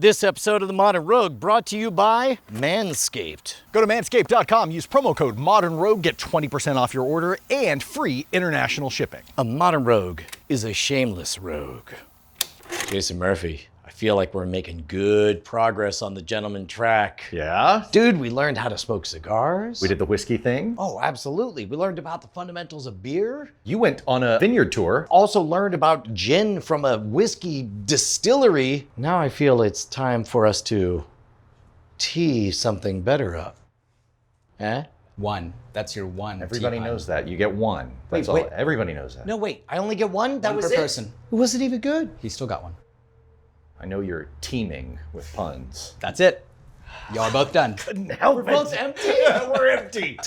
This episode of The Modern Rogue brought to you by Manscaped. Go to manscaped.com, use promo code Modern Rogue, get 20% off your order and free international shipping. A modern rogue is a shameless rogue. Jason Murphy, I feel like we're making good progress on the gentleman track. Yeah? Dude, we learned how to smoke cigars. We did the whiskey thing. Oh, absolutely. We learned about the fundamentals of beer. You went on a vineyard tour. Also learned about gin from a whiskey distillery. Now I feel it's time for us to tee something better up. Eh? One. That's your one. Everybody tea knows that. You get one. That's Wait. all. Everybody knows that. No, wait. I only get one? That One was per it? person. Was it even good? He still got one. I know you're teeming with puns. That's it. Y'all are both done. Now we're both empty? We're empty.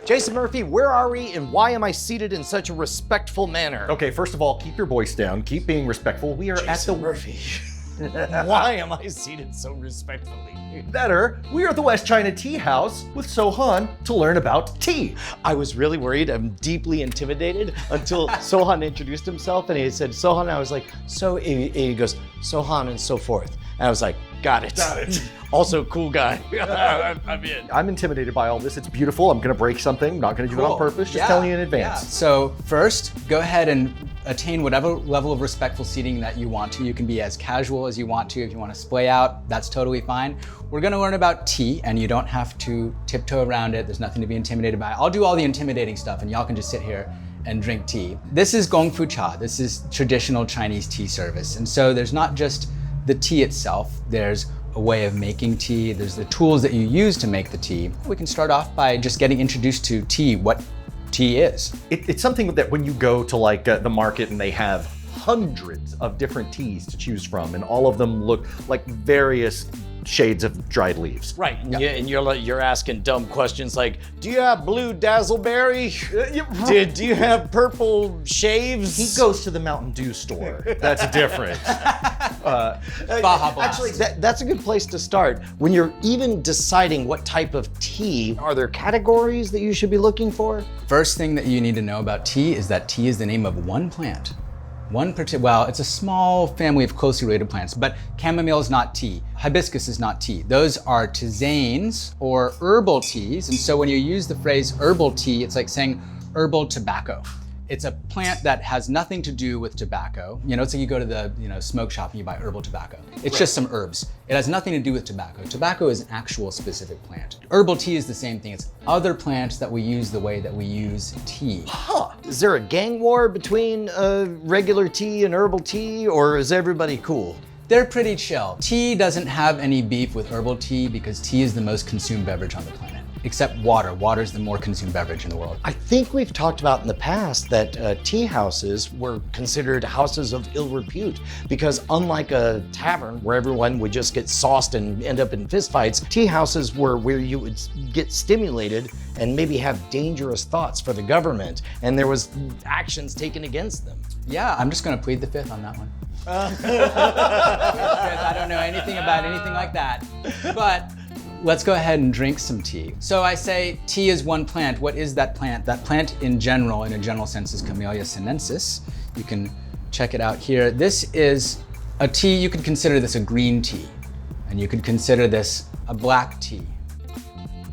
Jason Murphy, where are we and why am I seated in such a respectful manner? Okay, first of all, keep your voice down. Keep being respectful. We are at the Murphy. Why am I seated so respectfully? Better. We are at the West China Tea House with Sohan to learn about tea. I was really worried. I'm deeply intimidated until Sohan introduced himself and he said, Sohan, I was like, so, he goes, Sohan and so forth. And I was like, got it. Got it. Also, cool guy. I'm in. I'm intimidated by all this. It's beautiful. I'm gonna break something. I'm not gonna do it on purpose. Just telling you in advance. So first, go ahead and attain whatever level of respectful seating that you want to. You can be as casual as you want to. If you want to splay out, that's totally fine. We're gonna learn about tea and you don't have to tiptoe around it. There's nothing to be intimidated by. I'll do all the intimidating stuff and y'all can just sit here and drink tea. This is gongfu cha. This is traditional Chinese tea service. And so there's not just the tea itself, there's a way of making tea, there's the tools that you use to make the tea. We can start off by just getting introduced to tea, what tea is. It's something that when you go to like the market and they have hundreds of different teas to choose from and all of them look like various shades of dried leaves. Right, and you're asking dumb questions like, do you have blue dazzleberry? Do you have purple shaves? He goes to the Mountain Dew store. That's different. Baja Blast. Actually, that's a good place to start. When you're even deciding what type of tea, are there categories that you should be looking for? First thing that you need to know about tea is that tea is the name of one plant. Well, it's a small family of closely related plants, but chamomile is not tea. Hibiscus is not tea. Those are tisanes or herbal teas. And so when you use the phrase herbal tea, it's like saying herbal tobacco. It's a plant that has nothing to do with tobacco. You know, it's like you go to the smoke shop and you buy herbal tobacco. It's just some herbs. It has nothing to do with tobacco. Tobacco is an actual specific plant. Herbal tea is the same thing. It's other plants that we use the way that we use tea. Huh. Is there a gang war between regular tea and herbal tea, or is everybody cool? They're pretty chill. Tea doesn't have any beef with herbal tea because tea is the most consumed beverage on the planet. Except water. Water is the more consumed beverage in the world. I think we've talked about in the past that tea houses were considered houses of ill repute because unlike a tavern where everyone would just get sauced and end up in fistfights, tea houses were where you would get stimulated and maybe have dangerous thoughts for the government, and there was actions taken against them. Yeah, I'm just gonna plead the fifth on that one. I don't know anything about anything like that, but let's go ahead and drink some tea. So I say tea is one plant. What is that plant? That plant in general, in a general sense, is Camellia sinensis. You can check it out here. This is a tea, you could consider this a green tea, and you could consider this a black tea.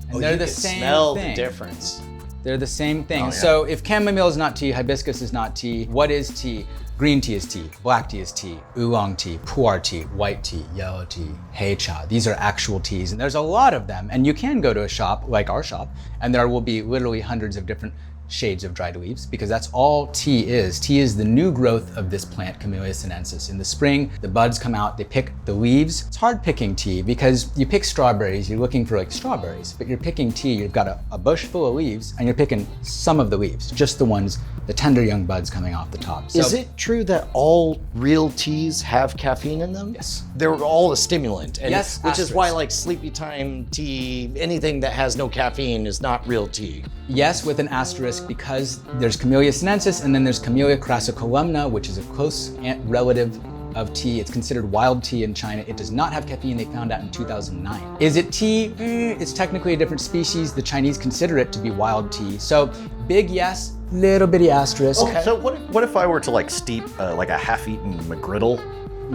And they're the same smell thing. the difference. They're the same thing. Oh, yeah. So if chamomile is not tea, hibiscus is not tea, what is tea? Green tea is tea, black tea is tea, oolong tea, pu'er tea, white tea, yellow tea, hei cha. These are actual teas, and there's a lot of them. And you can go to a shop, like our shop, and there will be literally hundreds of different shades of dried leaves, because that's all tea is. Tea is the new growth of this plant, Camellia sinensis. In the spring, the buds come out, they pick the leaves. It's hard picking tea because you pick strawberries, you're looking for like strawberries, but you're picking tea, you've got a bush full of leaves, and you're picking some of the leaves, just the ones, the tender young buds coming off the top. So, is it true that all real teas have caffeine in them? Yes. They're all a stimulant. And Yes, which is why asterisk. like sleepy time tea, anything that has no caffeine is not real tea. Yes, with an asterisk, because there's Camellia sinensis and then there's Camellia crassicolumna, which is a close aunt relative of tea. It's considered wild tea in China. It does not have caffeine, they found out in 2009. Is it tea? It's technically a different species. The Chinese consider it to be wild tea. So Big yes, little bitty asterisk. So what if I were to like steep like a half-eaten McGriddle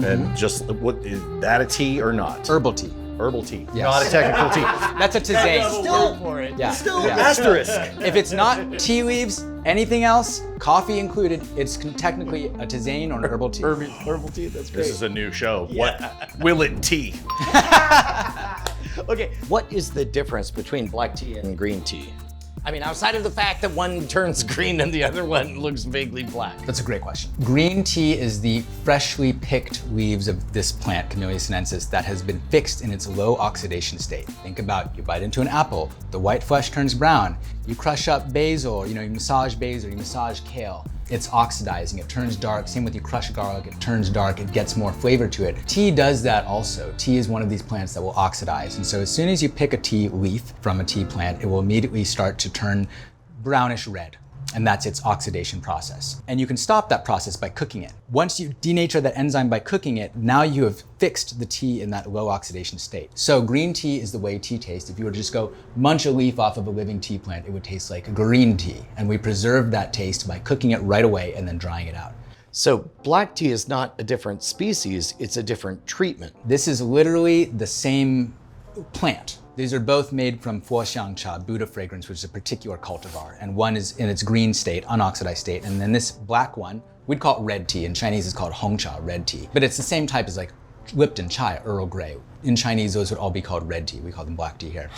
and just what is that a tea or not? Herbal tea. Herbal tea, Yes. not a technical tea. That's a tisane. Still for it. Yeah. Still Yeah. asterisk. If it's not tea leaves, anything else, coffee included, it's technically a tisane or an herbal tea. Herbal tea, that's great. This is a new show. What will it tea? Okay, what is the difference between black tea and green tea? I mean, outside of the fact that one turns green and the other one looks vaguely black. That's a great question. Green tea is the freshly picked leaves of this plant, Camellia sinensis, that has been fixed in its low oxidation state. Think about, you bite into an apple, the white flesh turns brown. You crush up basil, you massage basil, you massage kale. It's oxidizing, it turns dark. Same with you crush garlic, it turns dark, it gets more flavor to it. Tea does that also. Tea is one of these plants that will oxidize. And so as soon as you pick a tea leaf from a tea plant, it will immediately start to turn brownish red. And that's its oxidation process. And you can stop that process by cooking it. Once you denature that enzyme by cooking it, now you have fixed the tea in that low oxidation state. So green tea is the way tea tastes. If you were to just go munch a leaf off of a living tea plant, it would taste like green tea. And we preserve that taste by cooking it right away and then drying it out. So black tea is not a different species, it's a different treatment. This is literally the same plant. These are both made from Fuoxiang cha, Buddha fragrance, which is a particular cultivar. And one is in its green state, unoxidized state. And then this black one, we'd call it red tea. In Chinese, it's called Hongcha, red tea. But it's the same type as like Lipton chai, Earl Grey. In Chinese, those would all be called red tea. We call them black tea here.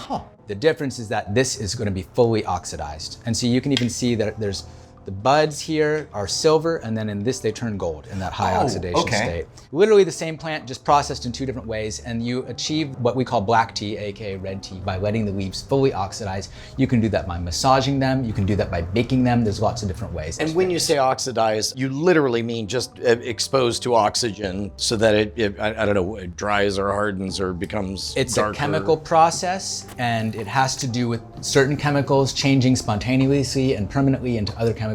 The difference is that this is going to be fully oxidized. And so you can even see that there's the buds here are silver, and then in this they turn gold in that high oxidation state. Literally the same plant, just processed in two different ways, and you achieve what we call black tea, aka red tea, by letting the leaves fully oxidize. You can do that by massaging them, you can do that by baking them, there's lots of different ways. And when you say oxidize, you literally mean just exposed to oxygen so that it dries or hardens or becomes It's darker. a chemical process, and it has to do with certain chemicals changing spontaneously and permanently into other chemicals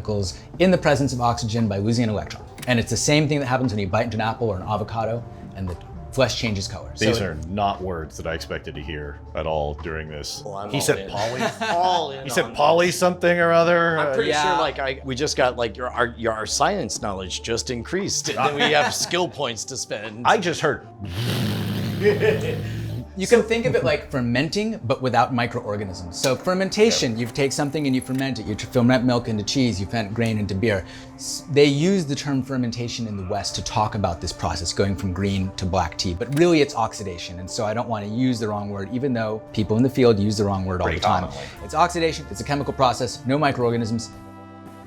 in the presence of oxygen by losing an electron. And it's the same thing that happens when you bite into an apple or an avocado and the flesh changes color. These are not words that I expected to hear at all during this. Well, I'm he all said in. poly. All in He said on poly this. something or other. I'm pretty Yeah. sure we just got our science knowledge just increased, and then we have skill points to spend. I just heard. You can think of it like fermenting, but without microorganisms. So fermentation, you take something and you ferment it. You ferment milk into cheese, you ferment grain into beer. They use the term fermentation in the West to talk about this process, going from green to black tea, but really it's oxidation. And so I don't want to use the wrong word, even though people in the field use the wrong word all the Pretty time. commonly. It's oxidation, it's a chemical process, no microorganisms.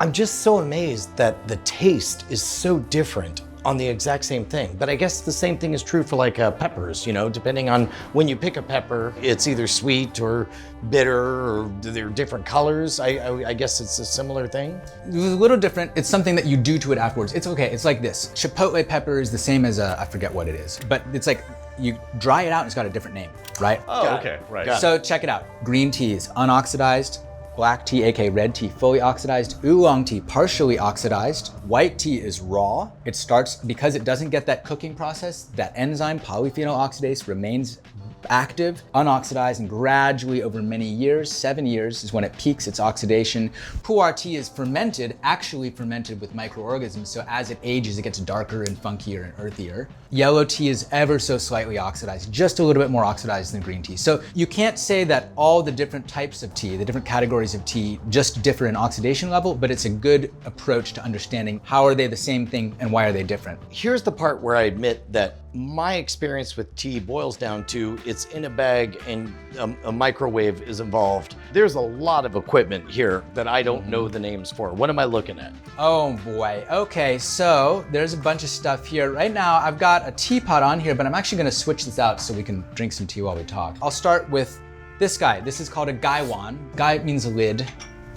I'm just so amazed that the taste is so different on the exact same thing. But I guess the same thing is true for peppers, depending on when you pick a pepper, it's either sweet or bitter or they're different colors. I guess it's a similar thing. It's a little different. It's something that you do to it afterwards. It's okay. It's like this. Chipotle pepper is the same as I forget what it is, but it's like you dry it out and it's got a different name, right? Oh, Got okay, it. right. Got it. So check it out. Green tea is unoxidized. Black tea, aka red tea, fully oxidized. Oolong tea, partially oxidized. White tea is raw. It starts, because it doesn't get that cooking process, that enzyme, polyphenol oxidase, remains active, unoxidized, and gradually over many years, 7 years is when it peaks its oxidation. Pu'er tea is fermented, actually fermented with microorganisms, so as it ages, it gets darker and funkier and earthier. Yellow tea is ever so slightly oxidized, just a little bit more oxidized than green tea. So you can't say that all the different types of tea, the different categories of tea, just differ in oxidation level, but it's a good approach to understanding how are they the same thing and why are they different. Here's the part where I admit that my experience with tea boils down to it's in a bag and a microwave is involved. There's a lot of equipment here that I don't know the names for. What am I looking at? Oh boy, okay, so there's a bunch of stuff here. Right now, I've got a teapot on here, but I'm actually gonna switch this out so we can drink some tea while we talk. I'll start with this guy. This is called a gaiwan. Gai means lid,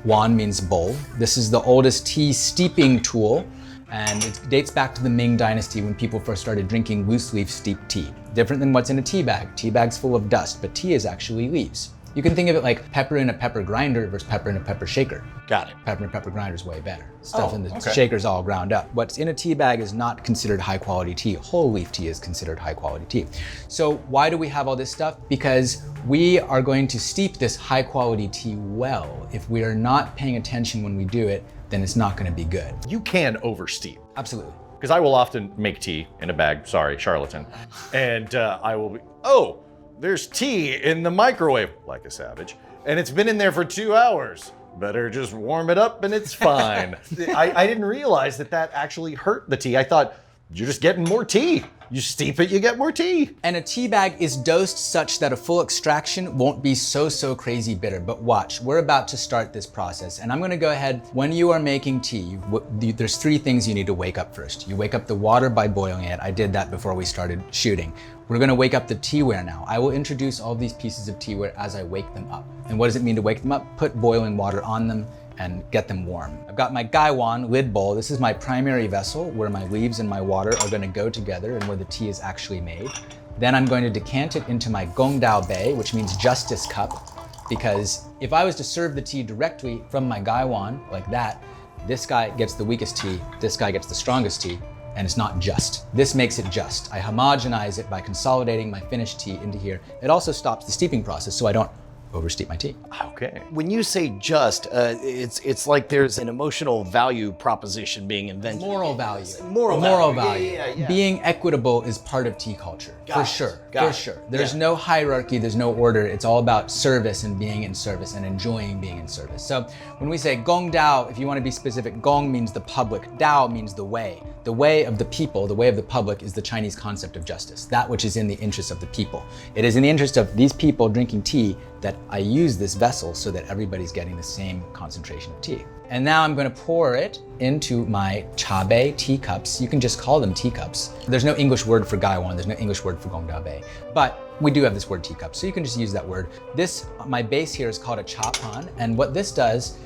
wan means bowl. This is the oldest tea steeping tool, and it dates back to the Ming Dynasty when people first started drinking loose leaf steeped tea. Different than what's in a tea bag. Tea bag's full of dust, but tea is actually leaves. You can think of it like pepper in a pepper grinder versus pepper in a pepper shaker. Got it. Pepper in a pepper grinder is way better. Stuff in the okay. shaker's all ground up. What's in a tea bag is not considered high quality tea. Whole leaf tea is considered high quality tea. So why do we have all this stuff? Because we are going to steep this high quality tea well. If we are not paying attention when we do it, then it's not going to be good. You can oversteep. Absolutely. Because I will often make tea in a bag, sorry, charlatan. And I will be, oh, there's tea in the microwave, like a savage. And it's been in there for 2 hours. Better just warm it up and it's fine. I didn't realize that actually hurt the tea. I thought, you're just getting more tea. You steep it, you get more tea. And a tea bag is dosed such that a full extraction won't be so crazy bitter. But watch, we're about to start this process. And I'm gonna go ahead, when you are making tea, there's 3 things you need to wake up first. You wake up the water by boiling it. I did that before we started shooting. We're gonna wake up the teaware now. I will introduce all these pieces of teaware as I wake them up. And what does it mean to wake them up? Put boiling water on them and get them warm. I've got my gaiwan lid bowl. This is my primary vessel where my leaves and my water are gonna go together and where the tea is actually made. Then I'm going to decant it into my gongdao bei, which means justice cup, because if I was to serve the tea directly from my gaiwan like that, this guy gets the weakest tea, this guy gets the strongest tea, and it's not just. This makes it just. I homogenize it by consolidating my finished tea into here. It also stops the steeping process so I don't oversteep my tea. Okay. When you say just, it's like there's an emotional value proposition being invented. Moral value. Moral value. Yeah. Being equitable is part of tea culture. Got it. For sure. There's no hierarchy, there's no order. It's all about service and being in service and enjoying being in service. So when we say gong dao, if you want to be specific, gong means the public, dao means the way. The way of the people, the way of the public is the Chinese concept of justice, that which is in the interest of the people. It is in the interest of these people drinking tea that I use this vessel so that everybody's getting the same concentration of tea. And now I'm going to pour it into my cha bei teacups. You can just call them teacups. There's no English word for gaiwan, there's no English word for gongdao bei, but we do have this word teacup, so you can just use that word. This, my base here is called a cha pan, and what this does,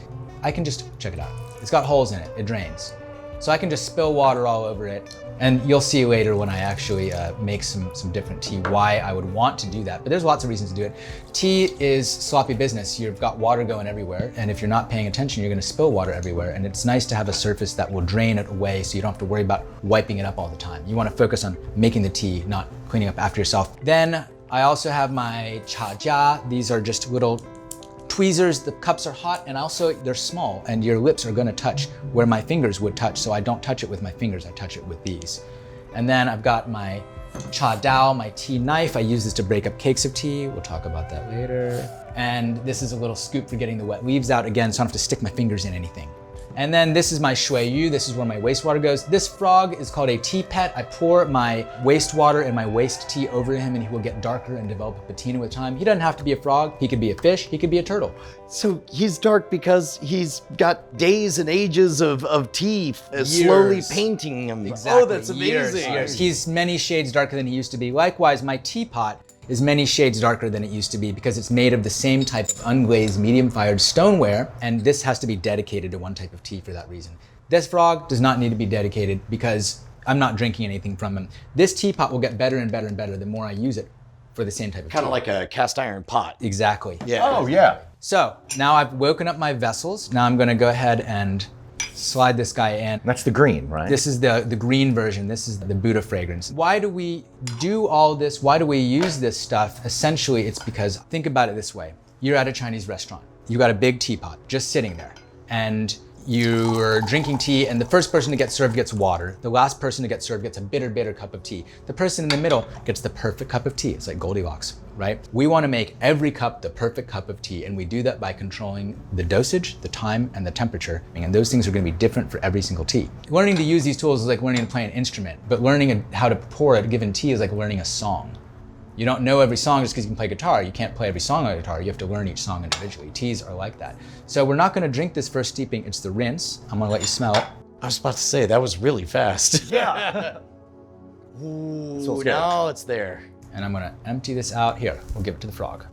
I can just, check it out. It's got holes in it, it drains. So I can just spill water all over it, and you'll see later when I actually make some different tea why I would want to do that. But there's lots of reasons to do it. Tea is sloppy business. You've got water going everywhere, and if you're not paying attention, you're gonna spill water everywhere. And it's nice to have a surface that will drain it away so you don't have to worry about wiping it up all the time. You wanna focus on making the tea, not cleaning up after yourself. Then I also have my cha jia. These are just little tweezers. The cups are hot and also they're small and your lips are gonna touch where my fingers would touch, so I don't touch it with my fingers, I touch it with these. And then I've got my cha dao, my tea knife. I use this to break up cakes of tea. We'll talk about that later. And this is a little scoop for getting the wet leaves out again, so I don't have to stick my fingers in anything. And then this is my shui yu. This is where my wastewater goes. This frog is called a tea pet. I pour my wastewater and my waste tea over him and he will get darker and develop a patina with time. He doesn't have to be a frog. He could be a fish. He could be a turtle. So he's dark because he's got days and ages of tea slowly painting him. Exactly. Oh, that's amazing. Years. He's many shades darker than he used to be. Likewise, my teapot is many shades darker than it used to be because it's made of the same type of unglazed, medium-fired stoneware, and this has to be dedicated to one type of tea for that reason. This frog does not need to be dedicated because I'm not drinking anything from him. This teapot will get better and better and better the more I use it for the same type of tea. Kind of like a cast iron pot. Exactly. Yeah. Oh, yeah. So now I've woken up my vessels. Now I'm gonna go ahead and slide this guy in. That's the green, right? This is the green version. This is the Buddha fragrance. Why do we do all this? Why do we use this stuff? Essentially, it's because, think about it this way. You're at a Chinese restaurant. You got a big teapot just sitting there. And you're drinking tea and the first person to get served gets water. The last person to get served gets a bitter cup of tea. The person in the middle gets the perfect cup of tea. It's like Goldilocks, right? We want to make every cup the perfect cup of tea, and we do that by controlling the dosage, the time, and the temperature. And those things are going to be different for every single tea. Learning to use these tools is like learning to play an instrument, but learning how to pour a given tea is like learning a song. You don't know every song just because you can play guitar. You can't play every song on guitar. You have to learn each song individually. Teas are like that. So we're not gonna drink this first steeping. It's the rinse. I'm gonna let you smell it. I was about to say, that was really fast. Yeah. Ooh, now it's there. And I'm gonna empty this out. Here, we'll give it to the frog.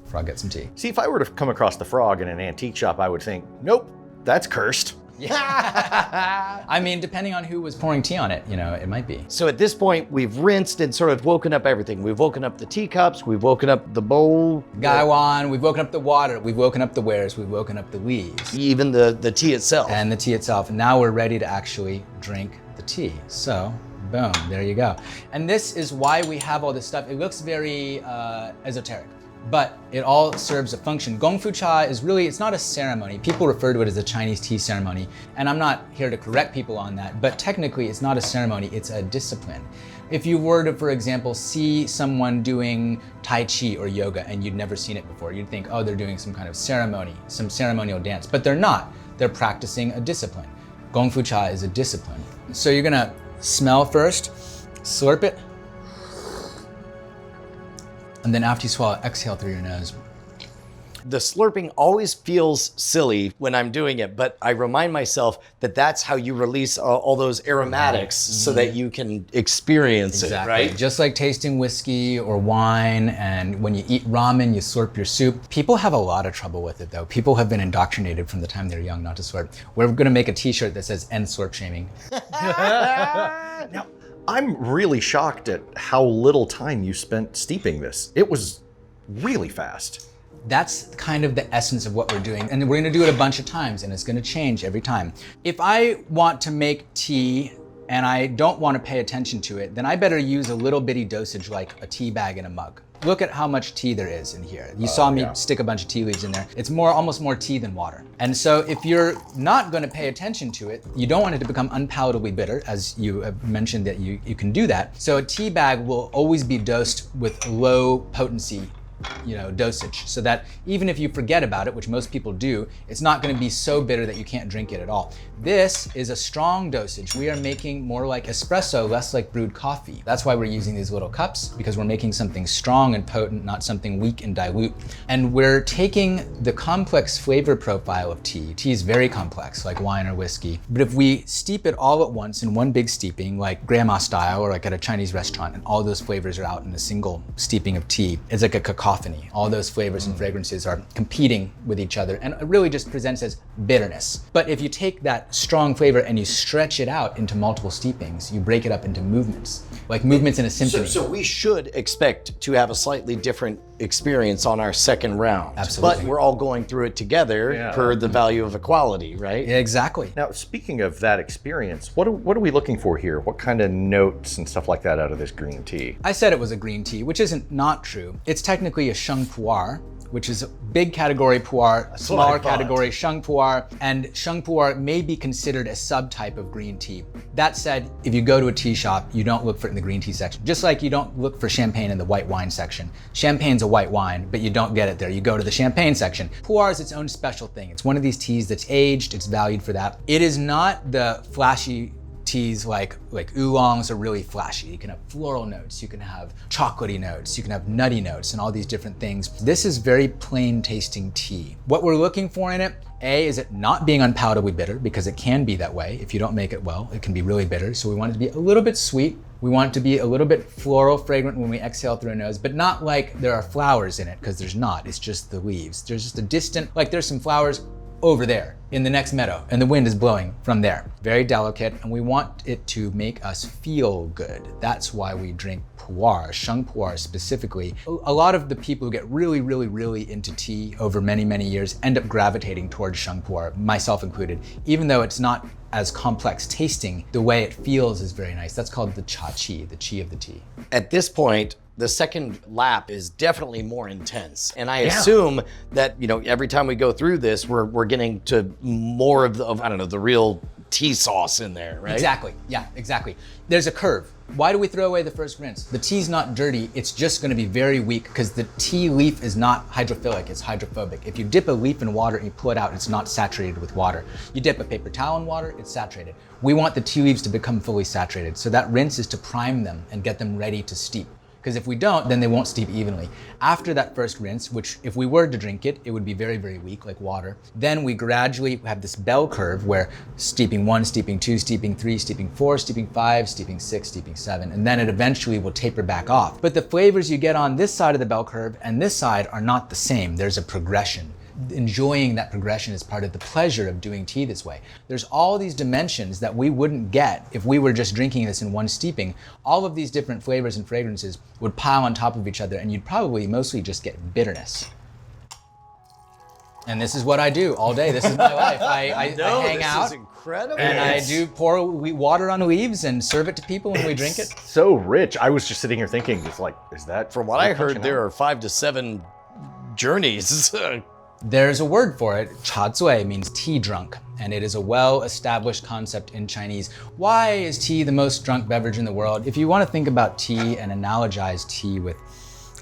Frog, get some tea. See, if I were to come across the frog in an antique shop, I would think, nope, that's cursed. I mean, depending on who was pouring tea on it, it might be. So at this point, we've rinsed and sort of woken up everything. We've woken up the teacups, we've woken up the bowl. Gaiwan, we've woken up the water, we've woken up the wares, we've woken up the leaves. Even the tea itself. And the tea itself. And now we're ready to actually drink the tea. So, boom, there you go. And this is why we have all this stuff. It looks very esoteric, but it all serves a function. Gongfu cha is really, it's not a ceremony. People refer to it as a Chinese tea ceremony, and I'm not here to correct people on that, but technically it's not a ceremony, it's a discipline. If you were to, for example, see someone doing Tai Chi or yoga and you'd never seen it before, you'd think, oh, they're doing some kind of ceremony, some ceremonial dance, but they're not. They're practicing a discipline. Gongfu cha is a discipline. So you're gonna smell first, slurp it, and then after you swallow, exhale through your nose. The slurping always feels silly when I'm doing it, but I remind myself that that's how you release all those aromatics so that you can experience it, right? Just like tasting whiskey or wine, and when you eat ramen, you slurp your soup. People have a lot of trouble with it though. People have been indoctrinated from the time they're young not to slurp. We're gonna make a t-shirt that says end slurp shaming. Now, I'm really shocked at how little time you spent steeping this. It was really fast. That's kind of the essence of what we're doing. And we're gonna do it a bunch of times, and it's gonna change every time. If I want to make tea and I don't want to pay attention to it, then I better use a little bitty dosage like a tea bag in a mug. Look at how much tea there is in here. You saw me stick a bunch of tea leaves in there. It's almost more tea than water. And so if you're not gonna pay attention to it, you don't want it to become unpalatably bitter, as you have mentioned that you can do that. So a tea bag will always be dosed with low potency dosage, so that even if you forget about it, which most people do, it's not going to be so bitter that you can't drink it at all. This is a strong dosage. We are making more like espresso, less like brewed coffee. That's why we're using these little cups, because we're making something strong and potent, not something weak and dilute. And we're taking the complex flavor profile of tea. Tea is very complex, like wine or whiskey. But if we steep it all at once in one big steeping, like grandma style or like at a Chinese restaurant, and all those flavors are out in a single steeping of tea, it's like a cacophony. All those flavors and fragrances are competing with each other, and it really just presents as bitterness. But if you take that strong flavor and you stretch it out into multiple steepings, you break it up into movements, like movements in a symphony. So we should expect to have a slightly different experience on our second round. Absolutely. But we're all going through it together per the value of equality, right? Exactly. Now, speaking of that experience, what are we looking for here? What kind of notes and stuff like that out of this green tea? I said it was a green tea, which isn't not true. It's technically a sheng pu'er, which is a big category pu'er, smaller category sheng pu'er, and sheng pu'er may be considered a subtype of green tea. That said, if you go to a tea shop, you don't look for it in the green tea section, just like you don't look for champagne in the white wine section. Champagne's a white wine, but you don't get it there. You go to the champagne section. Pu'er is its own special thing. It's one of these teas that's aged, it's valued for that. It is not the flashy teas like oolongs are really flashy. You can have floral notes, you can have chocolatey notes, you can have nutty notes, and all these different things. This is very plain tasting tea. What we're looking for in it, A, is it not being unpalatably bitter, because it can be that way. If you don't make it well, it can be really bitter. So we want it to be a little bit sweet. We want it to be a little bit floral, fragrant when we exhale through our nose, but not like there are flowers in it, because there's not. It's just the leaves. There's just a distant, like there's some flowers over there in the next meadow, and the wind is blowing from there. Very delicate, and we want it to make us feel good. That's why we drink pu'er, sheng pu'er specifically. A lot of the people who get really, really, really into tea over many, many years end up gravitating towards sheng pu'er, myself included. Even though it's not as complex tasting, the way it feels is very nice. That's called the cha chi, the chi of the tea. At this point, the second lap is definitely more intense. And I assume that, every time we go through this, we're getting to more of the real tea sauce in there, right? Exactly, yeah, exactly. There's a curve. Why do we throw away the first rinse? The tea's not dirty, it's just gonna be very weak because the tea leaf is not hydrophilic, it's hydrophobic. If you dip a leaf in water and you pull it out, it's not saturated with water. You dip a paper towel in water, it's saturated. We want the tea leaves to become fully saturated, so that rinse is to prime them and get them ready to steep. Because if we don't, then they won't steep evenly. After that first rinse, which if we were to drink it, it would be very, very weak, like water. Then we gradually have this bell curve where steeping 1, steeping 2, steeping 3, steeping 4, steeping 5, steeping 6, steeping 7, and then it eventually will taper back off. But the flavors you get on this side of the bell curve and this side are not the same. There's a progression. enjoying that progression is part of the pleasure of doing tea this way. There's all these dimensions that we wouldn't get if we were just drinking this in one steeping. All of these different flavors and fragrances would pile on top of each other, and you'd probably mostly just get bitterness. And this is what I do all day. This is my life. I hang out. This is incredible. And I do pour water on leaves and serve it to people when we drink it. So rich. I was just sitting here thinking, it's like, is that From what I heard, there are 5 to 7 journeys. There's a word for it. Cha zui means tea drunk, and it is a well-established concept in Chinese. Why is tea the most drunk beverage in the world? If you want to think about tea and analogize tea with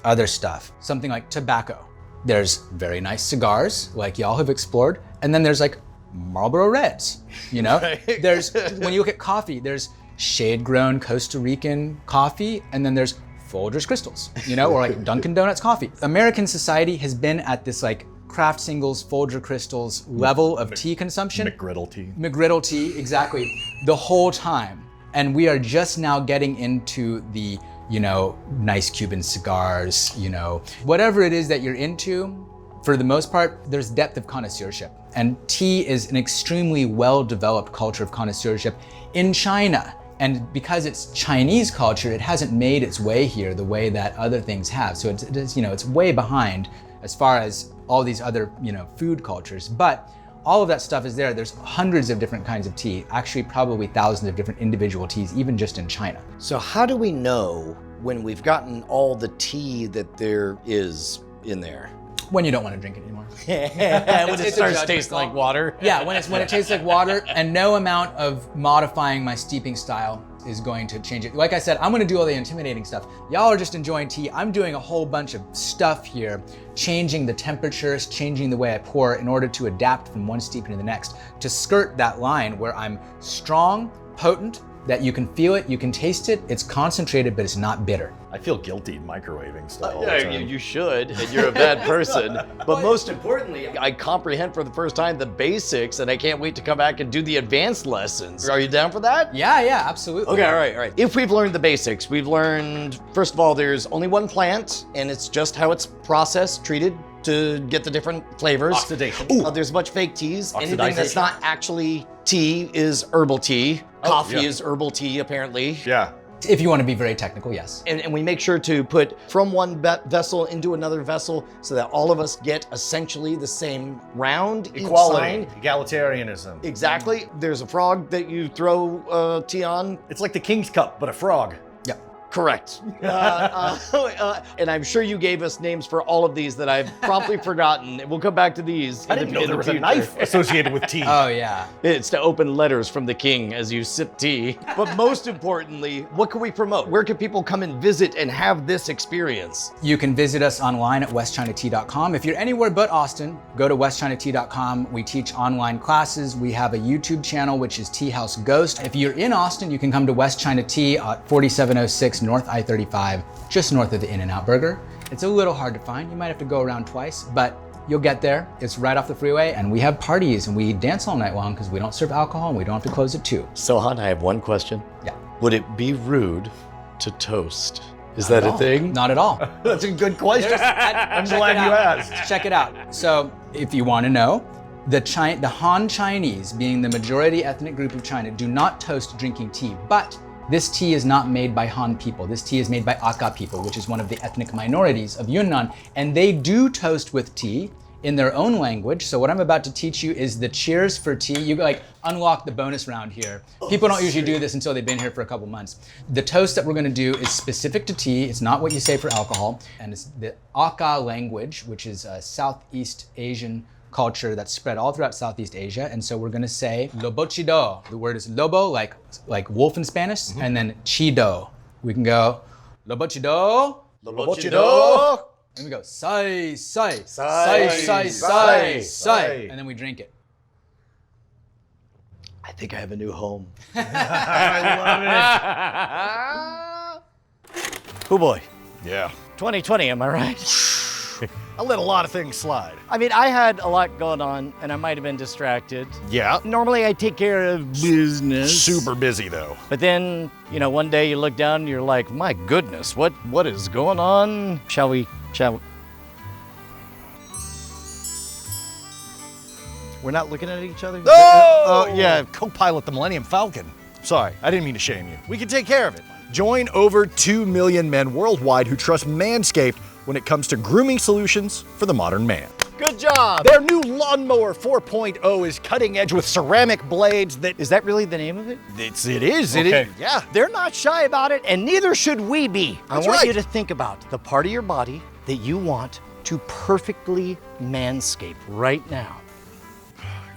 other stuff, something like tobacco. There's very nice cigars, like y'all have explored, and then there's like Marlboro Reds, you know? Right. There's, when you look at coffee, there's shade-grown Costa Rican coffee, and then there's Folgers Crystals, you know, or like Dunkin' Donuts coffee. American society has been at this like craft singles, Folger Crystals level of tea consumption. McGriddle tea? McGriddle tea, exactly, the whole time. And we are just now getting into the, you know, nice Cuban cigars, you know, whatever it is that you're into, for the most part, there's depth of connoisseurship. And tea is an extremely well-developed culture of connoisseurship in China. And because it's Chinese culture, it hasn't made its way here the way that other things have. So it's you know, it's way behind as far as all these other, you know, food cultures. But all of that stuff is there. There's hundreds of different kinds of tea, actually probably thousands of different individual teas, even just in China. So how do we know when we've gotten all the tea that there is in there? When you don't want to drink it anymore. When it starts tasting like water? Yeah, when it tastes like water, and no amount of modifying my steeping style is going to change it. Like I said, I'm gonna do all the intimidating stuff. Y'all are just enjoying tea. I'm doing a whole bunch of stuff here, changing the temperatures, changing the way I pour in order to adapt from one steeping to the next, to skirt that line where I'm strong, potent, that you can feel it, you can taste it, it's concentrated, but it's not bitter. I feel guilty microwaving stuff all the Yeah, time. you should, and you're a bad person. But most importantly, I comprehend for the first time the basics, and I can't wait to come back and do the advanced lessons. Are you down for that? Yeah, absolutely. Okay, all right. If we've learned the basics, we've learned, first of all, there's only one plant, and it's just how it's processed, treated to get the different flavors. Oxidation. There's a bunch of fake teas. Anything that's Oxidization. not actually tea is herbal tea. Coffee yeah. is herbal tea, apparently. Yeah. If you want to be very technical, yes. And we make sure to put from one vessel into another vessel so that all of us get essentially the same round Equality, inside. egalitarianism. Exactly. There's a frog that you throw tea on. It's like the King's Cup, but a frog. Yep. Correct. And I'm sure you gave us names for all of these that I've promptly forgotten. We'll come back to these. I didn't know there was a knife associated with tea. Oh yeah. It's to open letters from the king as you sip tea. But most importantly, what can we promote? Where can people come and visit and have this experience? You can visit us online at westchinatea.com. If you're anywhere but Austin, go to westchinatea.com. We teach online classes. We have a YouTube channel, which is Tea House Ghost. If you're in Austin, you can come to West China Tea at 4706 North I-35, just north of the In-N-Out Burger. It's a little hard to find. You might have to go around twice, but you'll get there. It's right off the freeway, and we have parties, and we dance all night long because we don't serve alcohol, and we don't have to close at 2. So, Han, I have one question. Yeah. Would it be rude to toast? Is that a thing? Not at all. That's a good question. I'm glad you asked. Check it out. So if you want to know, the Han Chinese, being the majority ethnic group of China, do not toast drinking tea, but this tea is not made by Han people. This tea is made by Aka people, which is one of the ethnic minorities of Yunnan, and they do toast with tea in their own language. So what I'm about to teach you is the cheers for tea. You like unlock the bonus round here. People don't usually do this until they've been here for a couple months. The toast that we're gonna do is specific to tea. It's not what you say for alcohol. And it's the Aka language, which is a Southeast Asian culture that's spread all throughout Southeast Asia. And so we're gonna say lobo chido. The word is lobo, like wolf in Spanish, and then chido. We can go lobo chido. Lobo chido. And we go, sai, sai, Sai, sai, sai, sai, sai. sai. And then we drink it. I think I have a new home. I Oh boy. Yeah. 2020, am I right? I let a lot of things slide. I mean, I had a lot going on and I might have been distracted. Yeah. Normally I take care of business. Super busy though. But then, you know, one day you look down and you're like, my goodness, what is going on? Shall we? We're not looking at each other? Oh yeah, co-pilot the Millennium Falcon. Sorry, I didn't mean to shame you. We can take care of it. Join over 2 million men worldwide who trust Manscaped when it comes to grooming solutions for the modern man. Good job. Their new Lawnmower 4.0 is cutting edge with ceramic blades that... Is that really the name of it? It is. Yeah. They're not shy about it, and neither should we be. That's I want right. you to think about the part of your body that you want to perfectly manscape right now.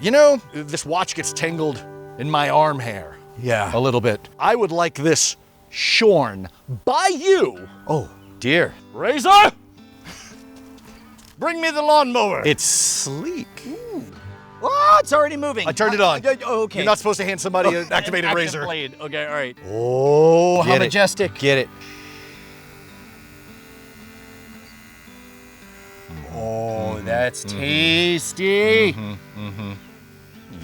You know, this watch gets tangled in my arm hair. Yeah. A little bit. I would like this shorn by you. Oh, dear. Razor! Bring me the lawnmower. It's sleek. Oh, it's already moving. I turned it on. Okay. You're not supposed to hand somebody an activated Active razor. blade. Okay, all right. Oh, how majestic. Get it. Oh, that's tasty.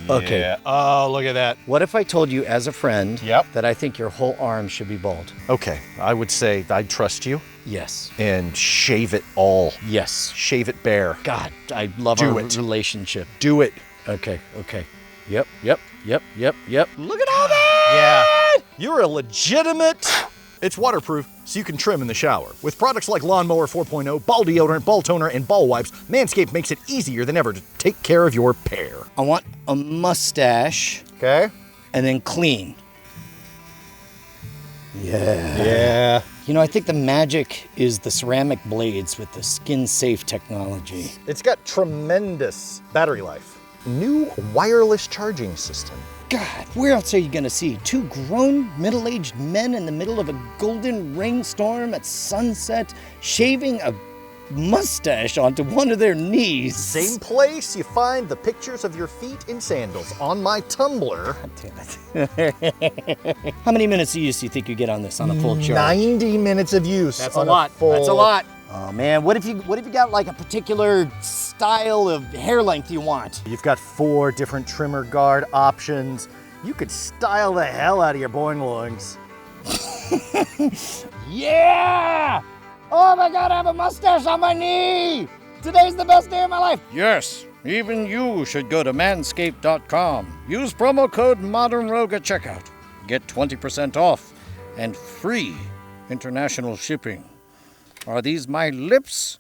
Okay. Yeah. Oh, look at that. What if I told you as a friend Yep. that I think your whole arm should be bald? Okay, I would say I'd trust you Yes. and shave it all. Yes. Shave it bare. God, I love Do our it. relationship. Do it. Okay. Yep. Look at all that! Yeah. You're a legitimate... It's waterproof, so you can trim in the shower. With products like Lawnmower 4.0, ball deodorant, ball toner, and ball wipes, Manscaped makes it easier than ever to take care of your hair. I want a mustache Okay? and then clean. Yeah. Yeah. You know, I think the magic is the ceramic blades with the skin-safe technology. It's got tremendous battery life. New wireless charging system. God, where else are you gonna see two grown, middle-aged men in the middle of a golden rainstorm at sunset, shaving a mustache onto one of their knees? Same place you find the pictures of your feet in sandals on my Tumblr. Damn it. How many minutes of use do you think you get on this on a full charge? 90 minutes of use. That's a on lot. full... That's a lot. Oh man, what if you got like a particular style of hair length you want? You've got 4 different trimmer guard options. You could style the hell out of your boing-loings. Yeah! Oh my God, I have a mustache on my knee! Today's the best day of my life. Yes, even you should go to manscaped.com. Use promo code ModernRogue at checkout. Get 20% off and free international shipping. Are these my lips?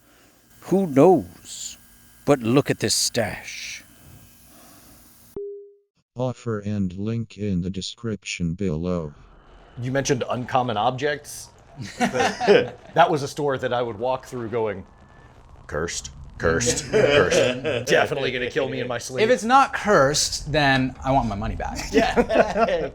Who knows? But look at this stash. Offer and link in the description below. You mentioned uncommon objects. That was a store that I would walk through going, cursed. Definitely gonna kill me in my sleep. If it's not cursed, then I want my money back. Yeah.